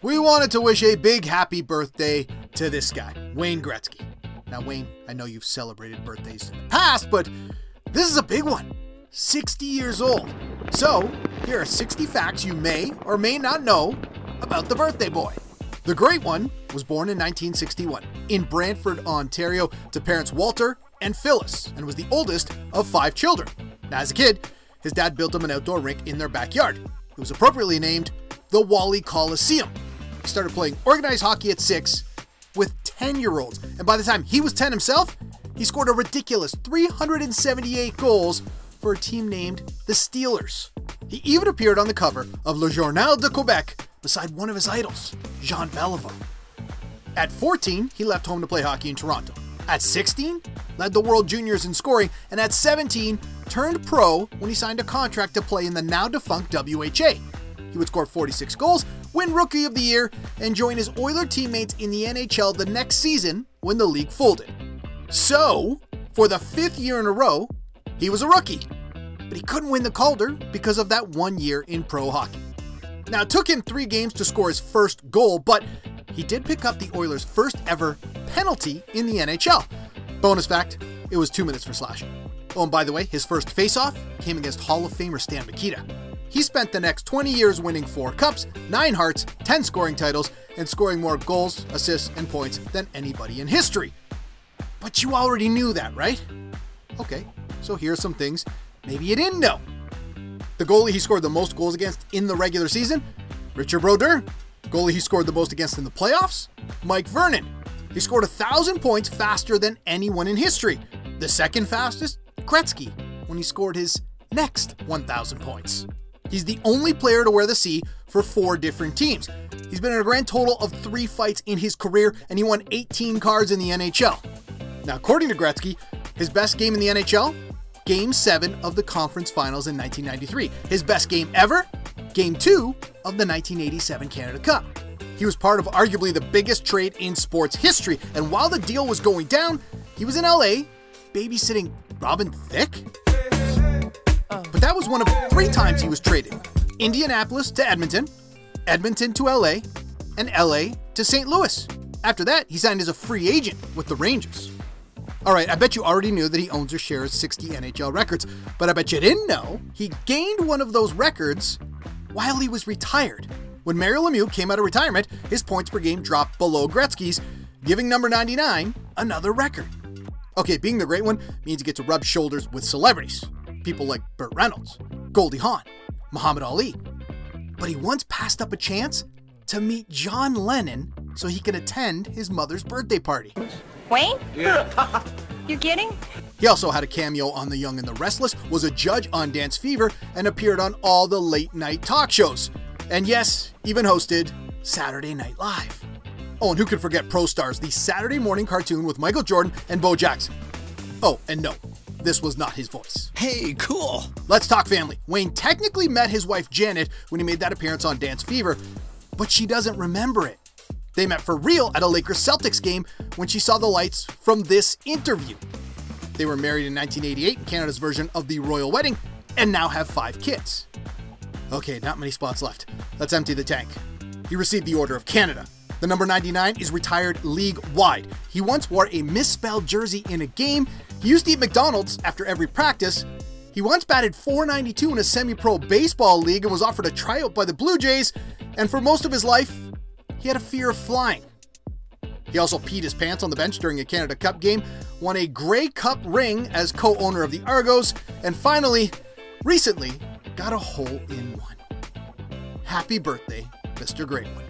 we wanted to wish a big happy birthday to this guy, Wayne Gretzky. Now, Wayne, I know you've celebrated birthdays in the past, but this is a big one. 60 years old. So, here are 60 facts you may or may not know about the birthday boy. The Great One was born in 1961 in Brantford, Ontario, to parents Walter and Phyllis, and was the oldest of 5 children. Now, as a kid, his dad built him an outdoor rink in their backyard. It was appropriately named the Wally Coliseum. He started playing organized hockey at 6 with 10-year-olds, and by the time he was 10 himself, he scored a ridiculous 378 goals for a team named the Steelers. He even appeared on the cover of Le Journal de Quebec beside one of his idols, Jean Beliveau. At 14, he left home to play hockey in Toronto. At 16, led the World Juniors in scoring, and at 17, turned pro when he signed a contract to play in the now-defunct WHA. He would score 46 goals, win Rookie of the Year, and join his Oiler teammates in the NHL the next season when the league folded. So, for the 5th year in a row, he was a rookie, but he couldn't win the Calder because of that 1 year in pro hockey. Now, it took him 3 games to score his first goal, but he did pick up the Oilers' first ever penalty in the NHL. Bonus fact, it was 2 minutes for slashing. Oh, and by the way, his first face-off came against Hall of Famer Stan Mikita. He spent the next 20 years winning 4 cups, 9 hearts, 10 scoring titles, and scoring more goals, assists, and points than anybody in history. But you already knew that, right? Okay, so here are some things maybe you didn't know. The goalie he scored the most goals against in the regular season, Richard Brodeur. Goalie he scored the most against in the playoffs, Mike Vernon. He scored 1,000 points faster than anyone in history. The second fastest, Gretzky, when he scored his next 1,000 points. He's the only player to wear the C for 4 different teams. He's been in a grand total of 3 fights in his career, and he won 18 cards in the NHL. Now, according to Gretzky, his best game in the NHL, Game 7 of the conference finals in 1993. His best game ever, Game 2 of the 1987 Canada Cup. He was part of arguably the biggest trade in sports history, and while the deal was going down, he was in LA babysitting Robin Thicke. But that was one of 3 times he was traded. Indianapolis to Edmonton, Edmonton to LA, and LA to St. Louis. After that, he signed as a free agent with the Rangers. Alright, I bet you already knew that he owns or shares 60 NHL records, but I bet you didn't know he gained one of those records while he was retired. When Mario Lemieux came out of retirement, his points per game dropped below Gretzky's, giving number 99 another record. Okay, being the Great One means you get to rub shoulders with celebrities. People like Burt Reynolds, Goldie Hawn, Muhammad Ali. But he once passed up a chance to meet John Lennon so he could attend his mother's birthday party. Wayne? Yeah. You kidding? He also had a cameo on The Young and the Restless, was a judge on Dance Fever, and appeared on all the late-night talk shows. And yes, even hosted Saturday Night Live. Oh, and who could forget Pro Stars, the Saturday morning cartoon with Michael Jordan and Bo Jackson. Oh, and no, this was not his voice. Hey, cool. Let's talk family. Wayne technically met his wife Janet when he made that appearance on Dance Fever, but she doesn't remember it. They met for real at a Lakers-Celtics game when she saw the lights from this interview. They were married in 1988 in Canada's version of the Royal Wedding, and now have 5 kids. Okay, not many spots left. Let's empty the tank. He received the Order of Canada. The number 99 is retired league-wide. He once wore a misspelled jersey in a game. He used to eat McDonald's after every practice. He once batted .492 in a semi-pro baseball league and was offered a tryout by the Blue Jays, and for most of his life, he had a fear of flying. He also peed his pants on the bench during a Canada Cup game, won a Grey Cup ring as co-owner of the Argos, and finally, recently, got a hole-in-one. Happy birthday, Mr. Great One.